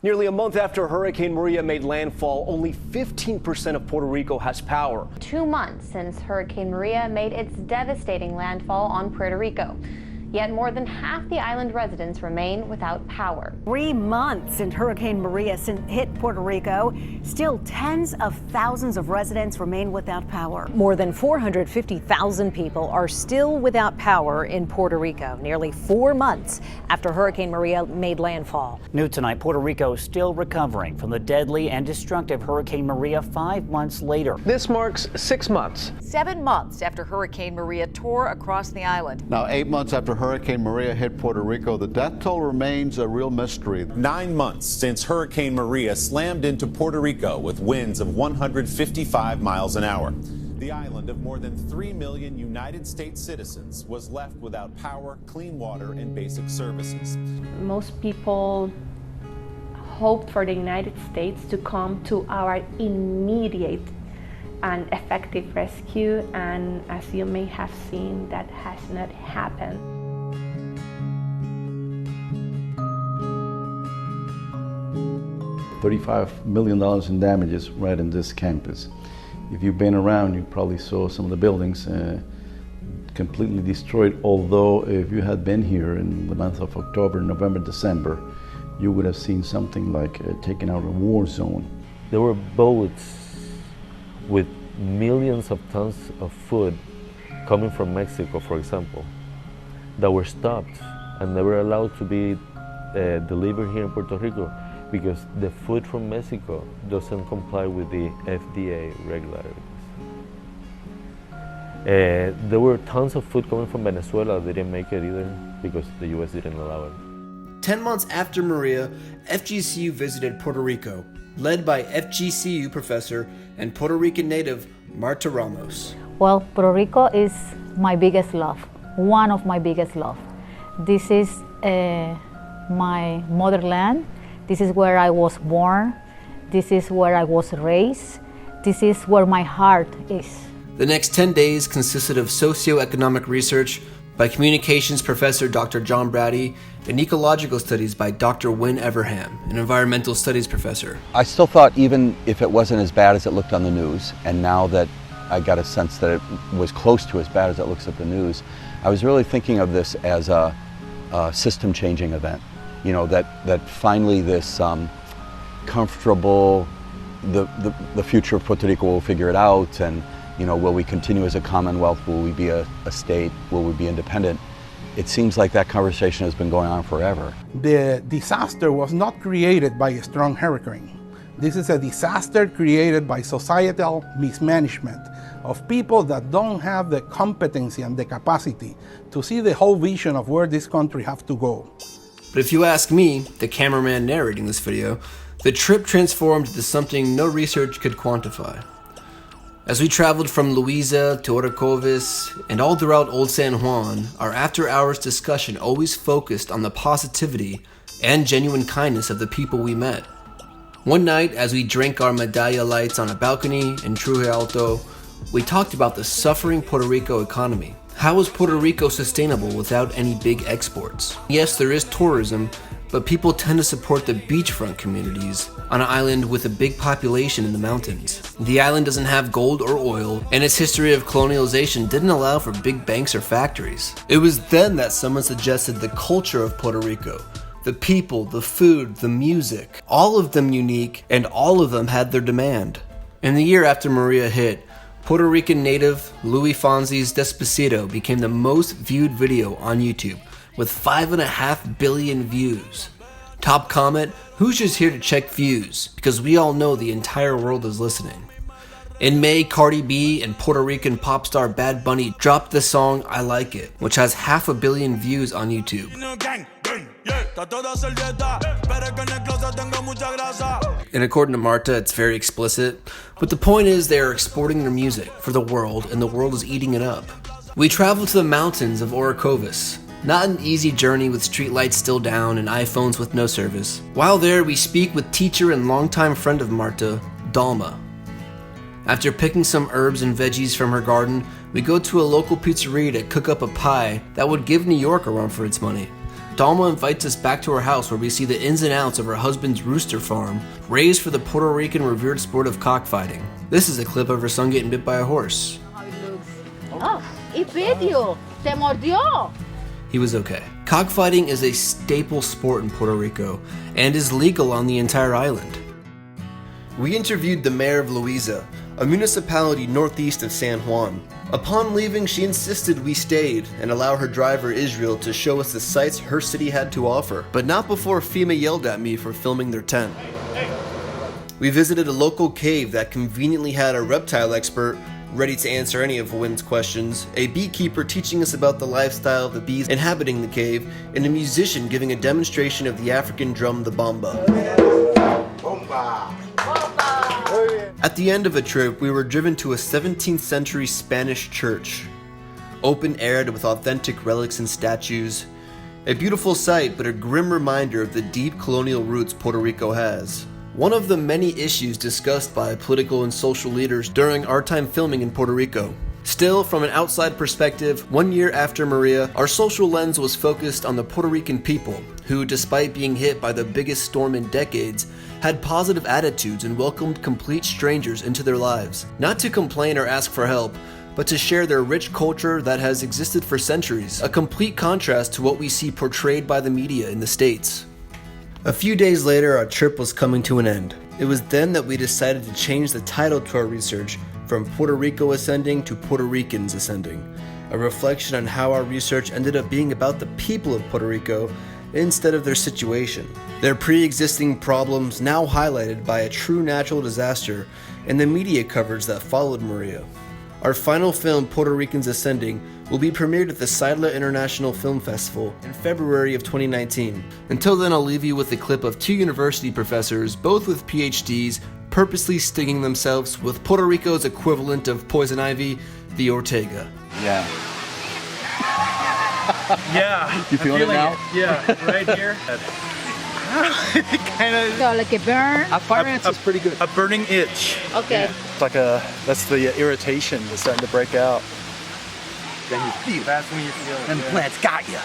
Nearly a month after Hurricane Maria made landfall, only 15% of Puerto Rico has power. 2 months since Hurricane Maria made its devastating landfall on Puerto Rico. Yet more than half the island residents remain without power. 3 months since Hurricane Maria hit Puerto Rico, still tens of thousands of residents remain without power. More than 450,000 people are still without power in Puerto Rico, nearly 4 months after Hurricane Maria made landfall. New tonight, Puerto Rico is still recovering from the deadly and destructive Hurricane Maria 5 months later. This marks 6 months. 7 months after Hurricane Maria tore across the island. Now, 8 months after Hurricane Maria hit Puerto Rico, the death toll remains a real mystery. 9 months since Hurricane Maria slammed into Puerto Rico with winds of 155 miles an hour. The island of more than 3 million United States citizens was left without power, clean water, and basic services. Most people hoped for the United States to come to our immediate and effective rescue, and as you may have seen, that has not happened. $35 million in damages right in this campus. If you've been around, you probably saw some of the buildings completely destroyed, although if you had been here in the month of October, November, December, you would have seen something like taking out a war zone. There were boats with millions of tons of food coming from Mexico, for example, that were stopped and never allowed to be delivered here in Puerto Rico because the food from Mexico doesn't comply with the FDA regularities. There were tons of food coming from Venezuela that didn't make it either because the US didn't allow it. 10 months after Maria, FGCU visited Puerto Rico, led by FGCU professor and Puerto Rican native Marta Ramos. Well, Puerto Rico is my biggest love, one of my biggest love. This is my motherland. This is where I was born. This is where I was raised. This is where my heart is. The next 10 days consisted of socioeconomic research by communications professor Dr. John Brady and ecological studies by Dr. Wynne Everham, an environmental studies professor. I still thought even if it wasn't as bad as it looked on the news, and now that I got a sense that it was close to as bad as it looks at the news, I was really thinking of this as a system-changing event. You know, that finally this comfortable, the future of Puerto Rico will figure it out, and you know, will we continue as a commonwealth? Will we be a state? Will we be independent? It seems like that conversation has been going on forever. The disaster was not created by a strong hurricane. This is a disaster created by societal mismanagement of people that don't have the competency and the capacity to see the whole vision of where this country has to go. But if you ask me, the cameraman narrating this video, the trip transformed into something no research could quantify. As we traveled from Louisa to Orocovis and all throughout Old San Juan, our after-hours discussion always focused on the positivity and genuine kindness of the people we met. One night, as we drank our medalla lights on a balcony in Trujillo Alto, we talked about the suffering Puerto Rico economy. How is Puerto Rico sustainable without any big exports? Yes, there is tourism, but people tend to support the beachfront communities on an island with a big population in the mountains. The island doesn't have gold or oil, and its history of colonialization didn't allow for big banks or factories. It was then that someone suggested the culture of Puerto Rico, the people, the food, the music, all of them unique, and all of them had their demand. In the year after Maria hit, Puerto Rican native Louis Fonsi's Despacito became the most viewed video on YouTube, with 5.5 billion views. Top comment, who's just here to check views? Because we all know the entire world is listening. In May, Cardi B and Puerto Rican pop star Bad Bunny dropped the song I Like It, which has 500 million views on YouTube. And according to Marta, it's very explicit, but the point is they are exporting their music for the world, and the world is eating it up. We traveled to the mountains of Orocovis. Not an easy journey with streetlights still down and iPhones with no service. While there, we speak with teacher and longtime friend of Marta, Dalma. After picking some herbs and veggies from her garden, we go to a local pizzeria to cook up a pie that would give New York a run for its money. Dalma invites us back to her house where we see the ins and outs of her husband's rooster farm, raised for the Puerto Rican revered sport of cockfighting. This is a clip of her son getting bit by a horse. Oh, it bit you. Te mordió. He was okay. Cockfighting is a staple sport in Puerto Rico and is legal on the entire island. We interviewed the mayor of Loíza, a municipality northeast of San Juan. Upon leaving, she insisted we stayed and allow her driver Israel to show us the sights her city had to offer, but not before FEMA yelled at me for filming their tent. We visited a local cave that conveniently had a reptile expert ready to answer any of Wynn's questions, a beekeeper teaching us about the lifestyle of the bees inhabiting the cave, and a musician giving a demonstration of the African drum, the bamba. At the end of a trip, we were driven to a 17th century Spanish church, open-aired with authentic relics and statues. A beautiful sight, but a grim reminder of the deep colonial roots Puerto Rico has. One of the many issues discussed by political and social leaders during our time filming in Puerto Rico. Still, from an outside perspective, 1 year after Maria, our social lens was focused on the Puerto Rican people, who, despite being hit by the biggest storm in decades, had positive attitudes and welcomed complete strangers into their lives. Not to complain or ask for help, but to share their rich culture that has existed for centuries, a complete contrast to what we see portrayed by the media in the States. A few days later, our trip was coming to an end. It was then that we decided to change the title to our research from Puerto Rico Ascending to Puerto Ricans Ascending, a reflection on how our research ended up being about the people of Puerto Rico instead of their situation. Their pre-existing problems now highlighted by a true natural disaster and the media coverage that followed Maria. Our final film, Puerto Ricans Ascending, will be premiered at the Seidla International Film Festival in February of 2019. Until then, I'll leave you with a clip of two university professors, both with PhDs, purposely stinging themselves with Puerto Rico's equivalent of poison ivy, the Ortega. Yeah. Yeah. You feeling it now? Yeah, right here. Kind of. So like a burn? A fire ants is pretty good. A burning itch. Okay. It's like that's the irritation that's starting to break out. Then you feel it. That's when you feel it. Them plants got you.